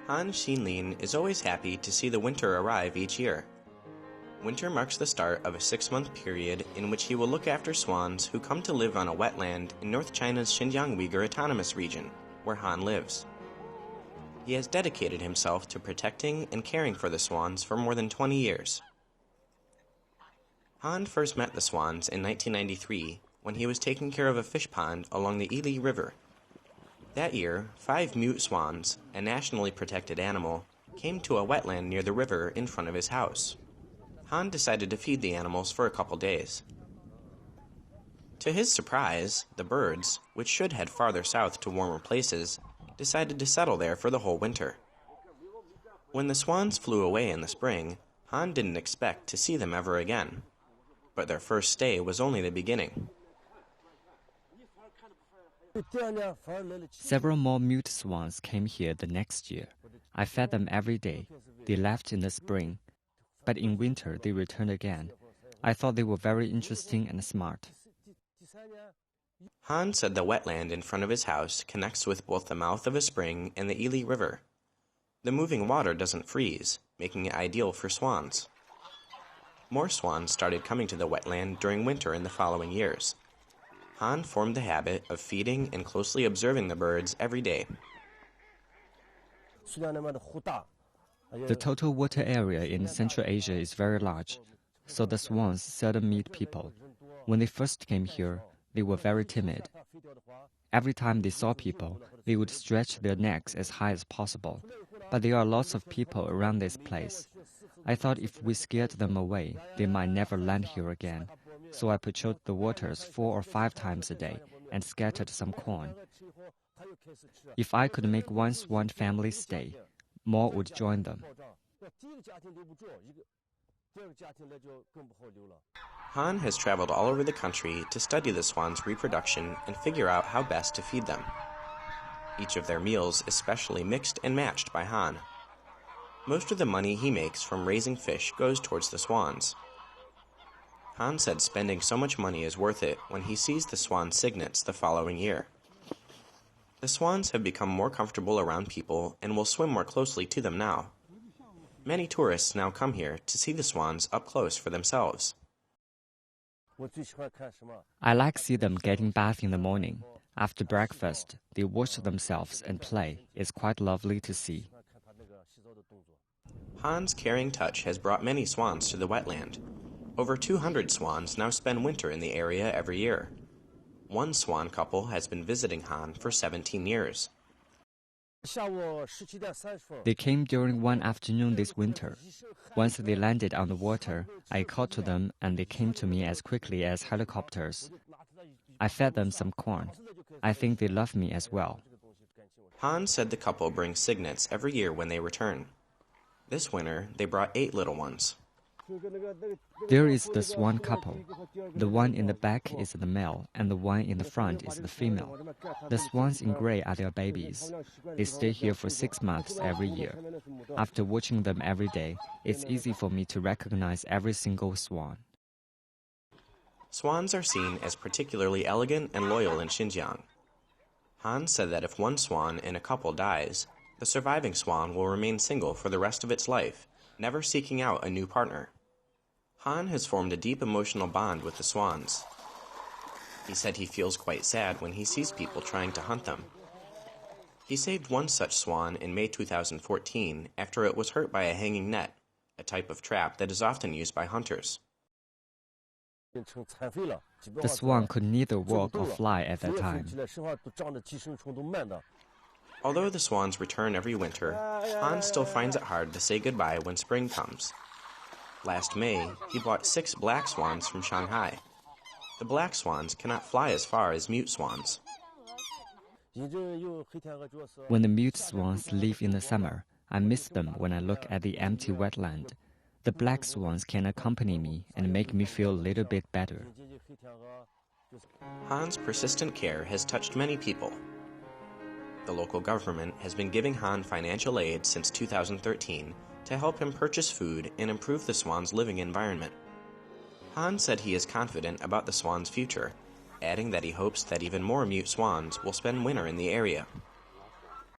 Han Xinlin is always happy to see the winter arrive each year. Winter marks the start of a 6-month period in which he will look after swans who come to live on a wetland in North China's Xinjiang Uygur Autonomous Region, where Han lives. He has dedicated himself to protecting and caring for the swans for more than 20 years. Han first met the swans in 1993 when he was taking care of a fish pond along the Ili River. That year, 5 mute swans, a nationally protected animal, came to a wetland near the river in front of his house. Han decided to feed the animals for a couple days. To his surprise, the birds, which should head farther south to warmer places, decided to settle there for the whole winter. When the swans flew away in the spring, Han didn't expect to see them ever again. But their first stay was only the beginning. Several more mute swans came here the next year. I fed them every day. They left in the spring, but in winter they returned again. I thought they were very interesting and smart. Han said the wetland in front of his house connects with both the mouth of a spring and the Ili River. The moving water doesn't freeze, making it ideal for swans. More swans started coming to the wetland during winter in the following years. Han formed the habit of feeding and closely observing the birds every day. The total water area in Central Asia is very large, so the swans seldom meet people. When they first came here, they were very timid. Every time they saw people, they would stretch their necks as high as possible. But there are lots of people around this place. I thought if we scared them away, they might never land here again. So I patrolled the waters 4 or 5 times a day and scattered some corn. If I could make one swan family stay, more would join them. Han has traveled all over the country to study the swans' reproduction and figure out how best to feed them. Each of their meals is specially mixed and matched by Han. Most of the money he makes from raising fish goes towards the swans. Han said spending so much money is worth it when he sees the swan cygnets the following year. The swans have become more comfortable around people and will swim more closely to them now. Many tourists now come here to see the swans up close for themselves. I like to see them getting bath in the morning. After breakfast, they wash themselves and play. It's quite lovely to see. Han's caring touch has brought many swans to the wetland. Over 200 swans now spend winter in the area every year. One swan couple has been visiting Han for 17 years. They came during one afternoon this winter. Once they landed on the water, I called to them and they came to me as quickly as helicopters. I fed them some corn. I think they love me as well. Han said the couple brings cygnets every year when they return. This winter, they brought 8 little ones. There is the swan couple. The one in the back is the male, and the one in the front is the female. The swans in gray are their babies. They stay here for 6 months every year. After watching them every day, it's easy for me to recognize every single swan. Swans are seen as particularly elegant and loyal in Xinjiang. Han said that if one swan in a couple dies, the surviving swan will remain single for the rest of its life, never seeking out a new partner. Han has formed a deep emotional bond with the swans. He said he feels quite sad when he sees people trying to hunt them. He saved one such swan in May 2014 after it was hurt by a hanging net, a type of trap that is often used by hunters. The swan could neither walk or fly at that time. Although the swans return every winter, Han still finds it hard to say goodbye when spring comes. Last May, he bought 6 black swans from Shanghai. The black swans cannot fly as far as mute swans. When the mute swans leave in the summer, I miss them when I look at the empty wetland. The black swans can accompany me and make me feel a little bit better. Han's persistent care has touched many people. The local government has been giving Han financial aid since 2013 to help him purchase food and improve the swans' living environment. Han said he is confident about the swans' future, adding that he hopes that even more mute swans will spend winter in the area.